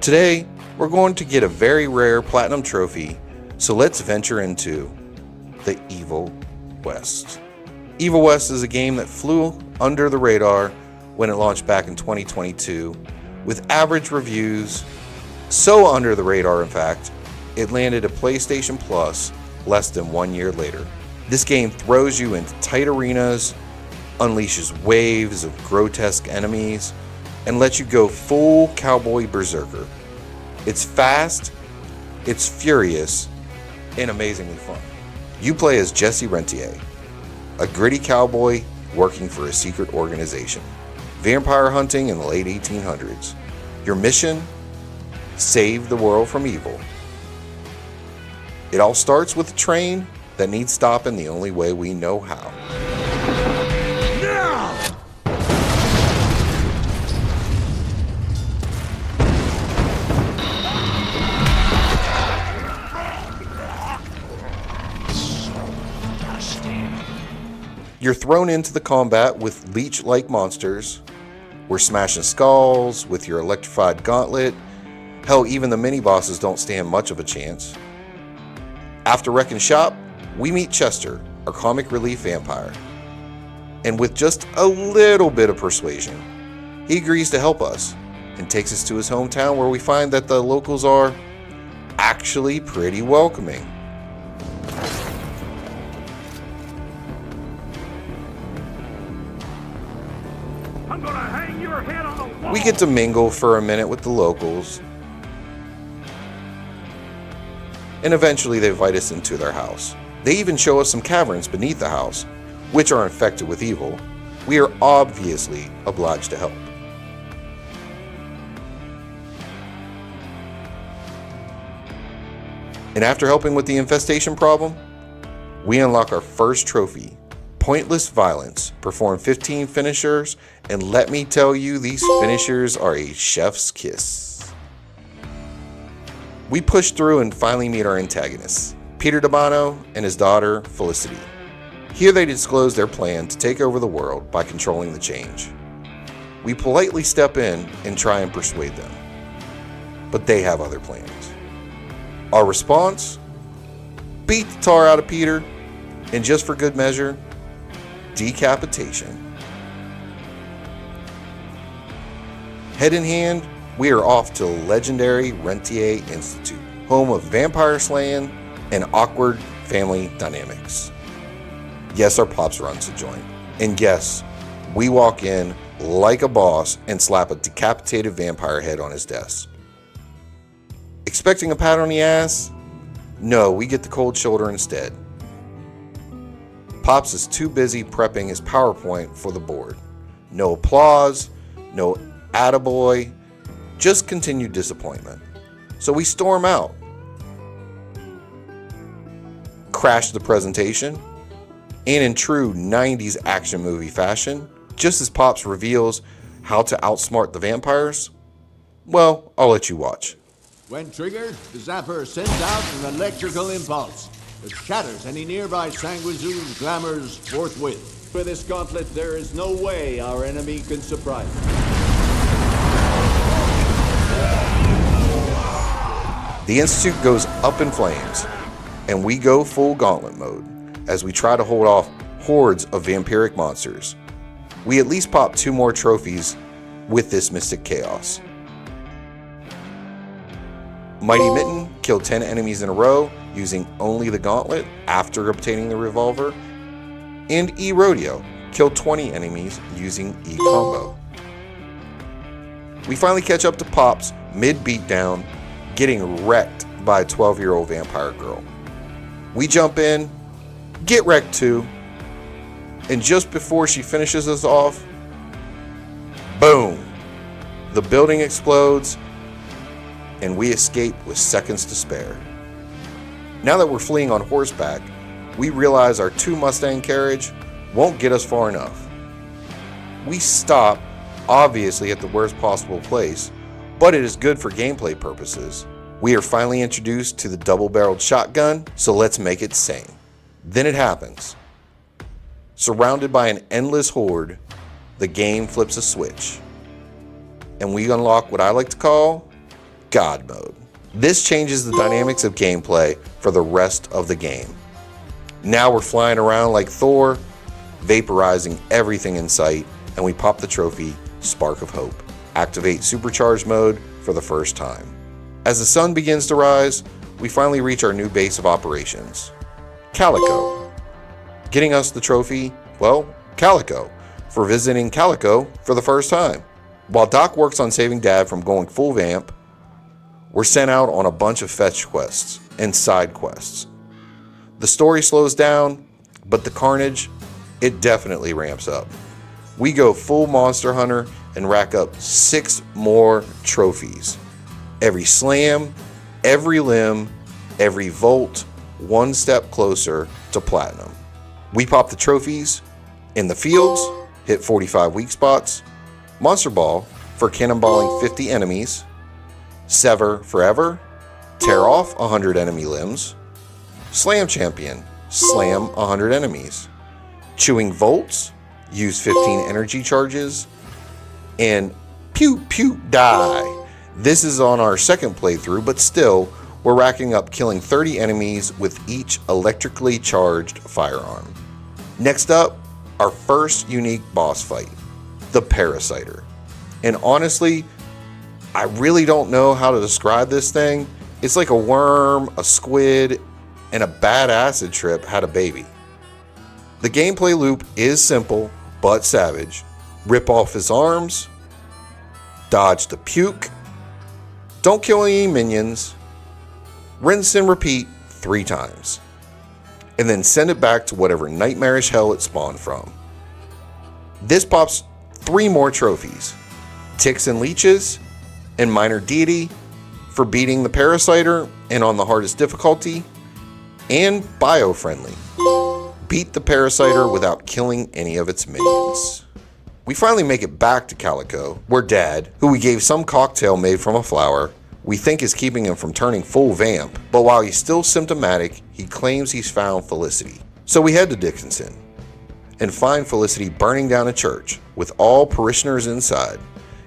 Today, we're going to get a very rare platinum trophy, so let's venture into the Evil West. Evil West is a game that flew under the radar when it launched back in 2022, with average reviews, so under the radar in fact, it landed a PlayStation Plus less than 1 year later. This game throws you into tight arenas, unleashes waves of grotesque enemies, and lets you go full cowboy berserker. It's fast, it's furious, and amazingly fun. You play as Jesse Rentier, a gritty cowboy working for a secret organization, vampire hunting in the late 1800s. Your mission? Save the world from evil. It all starts with a train that needs stopping the only way we know how. Now! You're thrown into the combat with leech-like monsters. We're smashing skulls with your electrified gauntlet. Hell, even the mini-bosses don't stand much of a chance. After wrecking shop, we meet Chester, our comic relief vampire. And with just a little bit of persuasion, he agrees to help us and takes us to his hometown, where we find that the locals are actually pretty welcoming. I'm gonna hang your head on the wall. We get to mingle for a minute with the locals, and eventually they invite us into their house. They even show us some caverns beneath the house, which are infected with evil. We are obviously obliged to help. And after helping with the infestation problem, we unlock our first trophy, Pointless Violence. Perform 15 finishers, and let me tell you, these finishers are a chef's kiss. We push through and finally meet our antagonists, Peter Dabano and his daughter, Felicity. Here they disclose their plan to take over the world by controlling the change. We politely step in and try and persuade them, but they have other plans. Our response? Beat the tar out of Peter, and just for good measure, decapitation. Head in hand, we are off to the legendary Rentier Institute, home of vampire slaying and awkward family dynamics. Yes, our pops runs the joint. And yes, we walk in like a boss and slap a decapitated vampire head on his desk. Expecting a pat on the ass? No, we get the cold shoulder instead. Pops is too busy prepping his PowerPoint for the board. No applause, no attaboy, just continued disappointment. So we storm out, crash the presentation, and in true 90s action movie fashion, just as Pops reveals how to outsmart the vampires, well, I'll let you watch. When triggered, the zapper sends out an electrical impulse that shatters any nearby Sanguis glamours forthwith. For this gauntlet, there is no way our enemy can surprise us. The Institute goes up in flames, and we go full gauntlet mode as we try to hold off hordes of vampiric monsters. We at least pop 2 more trophies with this mystic chaos. Mighty Mitten killed 10 enemies in a row using only the gauntlet after obtaining the revolver, and E-Rodeo killed 20 enemies using E-Combo. We finally catch up to Pops mid-beatdown, getting wrecked by a 12-year-old vampire girl. We jump in, get wrecked too, and just before she finishes us off, boom! The building explodes, and we escape with seconds to spare. Now that we're fleeing on horseback, we realize our 2 Mustang carriage won't get us far enough. We stop, obviously at the worst possible place, but it is good for gameplay purposes. We are finally introduced to the double-barreled shotgun, so let's make it sing. Then it happens. Surrounded by an endless horde, the game flips a switch, and we unlock what I like to call God Mode. This changes the dynamics of gameplay for the rest of the game. Now we're flying around like Thor, vaporizing everything in sight, and we pop the trophy Spark of Hope. Activate Supercharged mode for the first time. As the sun begins to rise, we finally reach our new base of operations, Calico. Getting us the trophy, well, Calico, for visiting Calico for the first time. While Doc works on saving Dad from going full vamp, we're sent out on a bunch of fetch quests and side quests. The story slows down, but the carnage, it definitely ramps up. We go full monster hunter and rack up 6 more trophies. Every slam, every limb, every volt, one step closer to platinum. We pop the trophies in the fields, hit 45 weak spots, Monster Ball for cannonballing 50 enemies, Sever Forever, tear off 100 enemy limbs, Slam Champion, slam 100 enemies, Chewing Volts, use 15 energy charges, and Pew Pew Die. This is on our second playthrough, but still, we're racking up killing 30 enemies with each electrically charged firearm. Next up, our first unique boss fight, the Parasiter. And honestly, I really don't know how to describe this thing. It's like a worm, a squid, and a bad acid trip had a baby. The gameplay loop is simple, but savage. Rip off his arms, dodge the puke, don't kill any minions, rinse and repeat 3 times, and then send it back to whatever nightmarish hell it spawned from. This pops 3 more trophies, Ticks and Leeches, and Minor Deity for beating the Parasiter and on the hardest difficulty, and Bio-Friendly. Beat the Parasiter without killing any of its minions. We finally make it back to Calico, where Dad, who we gave some cocktail made from a flower, we think is keeping him from turning full vamp, but while he's still symptomatic, he claims he's found Felicity. So we head to Dickinson and find Felicity burning down a church with all parishioners inside.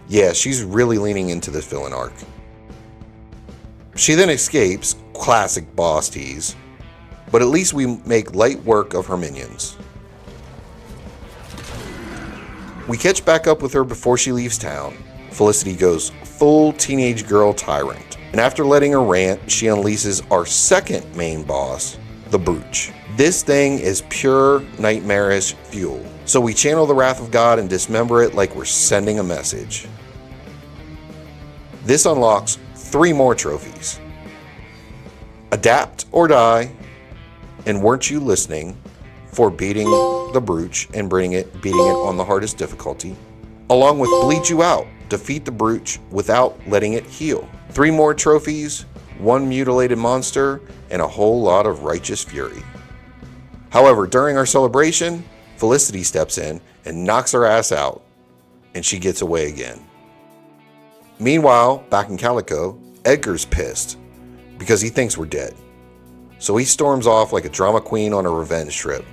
Yeah, she's really leaning into this villain arc. She then escapes, classic boss tease, but at least we make light work of her minions. We catch back up with her before she leaves town. Felicity goes full teenage girl tyrant, and after letting her rant, she unleashes our second main boss, the Bruch. This thing is pure nightmarish fuel, so we channel the wrath of God and dismember it like we're sending a message. This unlocks 3 more trophies, Adapt or Die, and Weren't You Listening for beating the Bruch and beating it on the hardest difficulty, along with Bleed You Out, defeat the Bruch without letting it heal. 3 more trophies, 1 mutilated monster, and a whole lot of righteous fury. However, during our celebration, Felicity steps in and knocks her ass out, and she gets away again. Meanwhile, back in Calico, Edgar's pissed because he thinks we're dead. So he storms off like a drama queen on a revenge trip.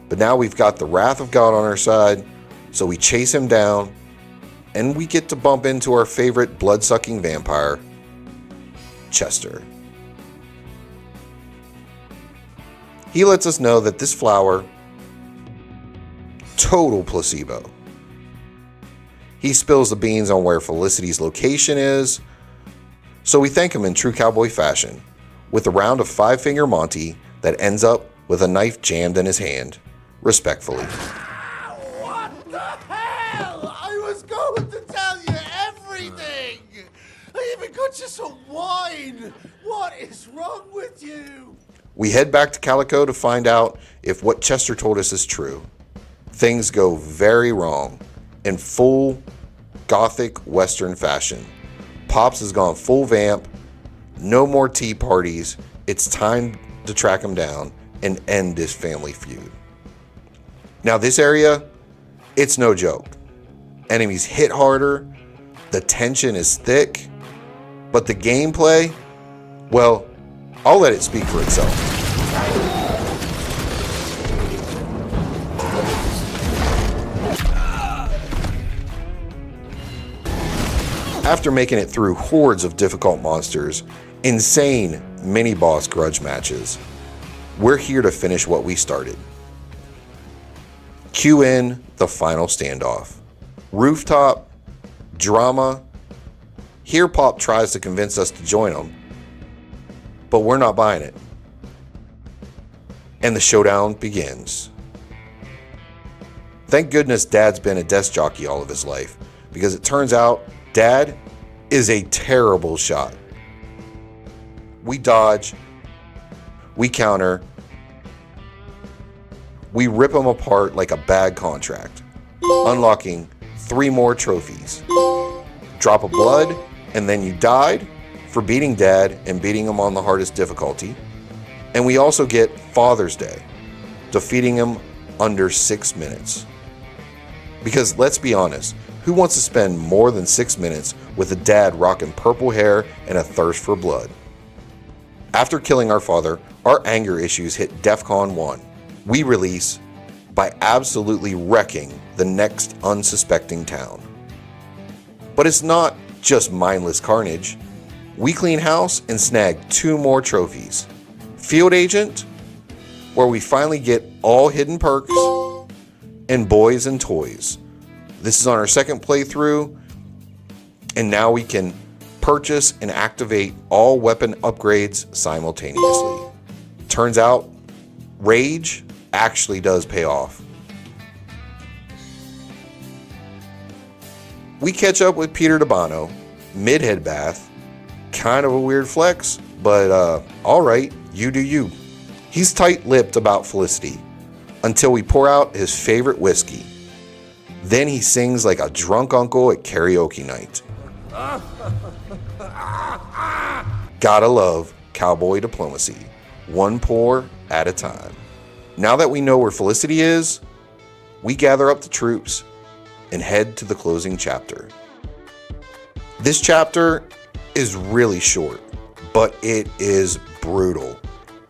But now we've got the wrath of God on our side, so we chase him down, and we get to bump into our favorite blood-sucking vampire, Chester. He lets us know that this flower, total placebo. He spills the beans on where Felicity's location is, so we thank him in true cowboy fashion with a round of 5-finger Monty that ends up with a knife jammed in his hand, respectfully. What the hell? I was going to tell you everything! I even got you some wine! What is wrong with you? We head back to Calico to find out if what Chester told us is true. Things go very wrong in full gothic western fashion. Pops has gone full vamp, no more tea parties, it's time to track him down and end this family feud. Now this area, it's no joke. Enemies hit harder, the tension is thick, but the gameplay, well, I'll let it speak for itself. After making it through hordes of difficult monsters, insane mini-boss grudge matches, we're here to finish what we started. Cue in the final standoff. Rooftop, drama. Here Pop tries to convince us to join him, but we're not buying it. And the showdown begins. Thank goodness Dad's been a desk jockey all of his life, because it turns out Dad is a terrible shot. We dodge, we counter, we rip him apart like a bad contract, unlocking 3 more trophies. Drop of blood, and then you died for beating Dad and beating him on the hardest difficulty. And we also get Father's Day, defeating him under 6 minutes. Because let's be honest, who wants to spend more than 6 minutes with a dad rocking purple hair and a thirst for blood? After killing our father, our anger issues hit DEFCON 1. We release by absolutely wrecking the next unsuspecting town. But it's not just mindless carnage. We clean house and snag 2 more trophies. Field Agent, where we finally get all hidden perks, and Boys and Toys. This is on our second playthrough, and now we can purchase and activate all weapon upgrades simultaneously. Turns out, Rage actually does pay off. We catch up with Peter DeBano, mid-headbath. Kind of a weird flex, but alright, you do you. He's tight-lipped about Felicity, until we pour out his favorite whiskey. Then he sings like a drunk uncle at karaoke night. Gotta love cowboy diplomacy, one pour at a time. Now that we know where Felicity is, we gather up the troops and head to the closing chapter. This chapter is really short, but it is brutal.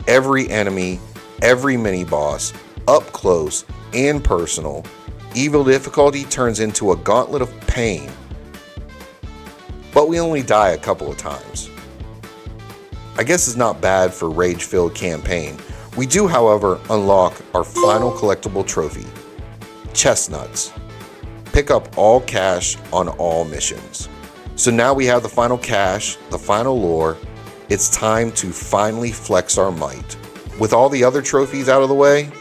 Every enemy, every mini-boss, up close and personal, evil difficulty turns into a gauntlet of pain. But we only die a couple of times. I guess it's not bad for rage-filled campaign. We do, however, unlock our final collectible trophy, Chestnuts. Pick up all cash on all missions. So now we have the final cash, the final lore. It's time to finally flex our might. With all the other trophies out of the way,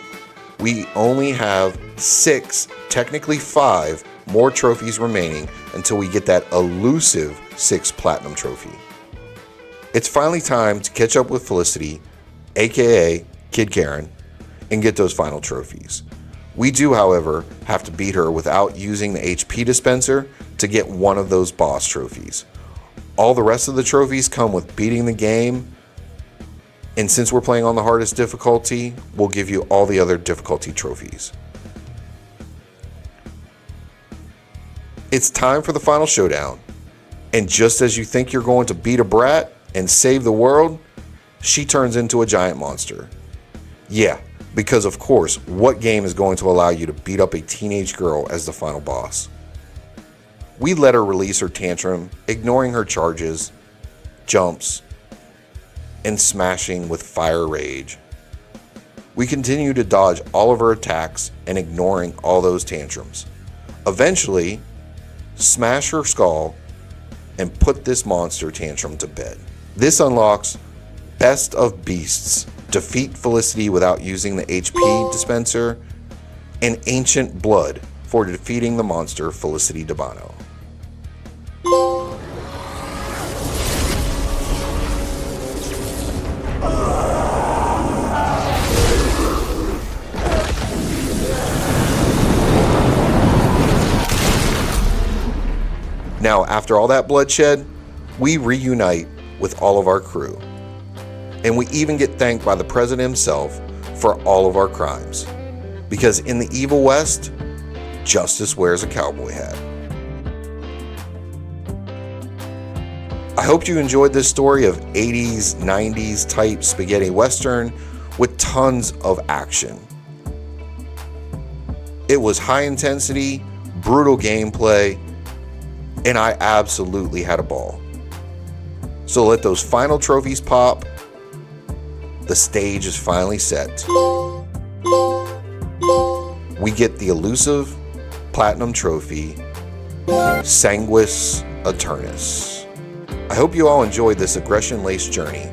we only have 6, technically 5, more trophies remaining until we get that elusive 6th platinum trophy. It's finally time to catch up with Felicity, aka Kid Karen, and get those final trophies. We do, however, have to beat her without using the HP dispenser to get one of those boss trophies. All the rest of the trophies come with beating the game, and since we're playing on the hardest difficulty, we'll give you all the other difficulty trophies. It's time for the final showdown, and just as you think you're going to beat a brat and save the world, she turns into a giant monster. Yeah, because of course, what game is going to allow you to beat up a teenage girl as the final boss? We let her release her tantrum, ignoring her charges, jumps, and smashing with fire rage. We continue to dodge all of her attacks and ignoring all those tantrums. Eventually, smash her skull and put this monster tantrum to bed. This unlocks Best of Beasts, defeat Felicity without using the HP dispenser, and Ancient Blood for defeating the monster Felicity DeBano. Now, after all that bloodshed, we reunite with all of our crew. And we even get thanked by the president himself for all of our crimes. Because in the evil West, justice wears a cowboy hat. I hope you enjoyed this story of 80s, 90s type spaghetti western with tons of action. It was high intensity, brutal gameplay, and I absolutely had a ball. So let those final trophies pop. The stage is finally set. We get the elusive platinum trophy, Sanguis Aeternus. I hope you all enjoyed this aggression-laced journey.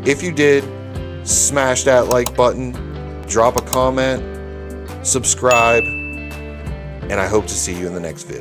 If you did, smash that like button, drop a comment, subscribe, and I hope to see you in the next vid.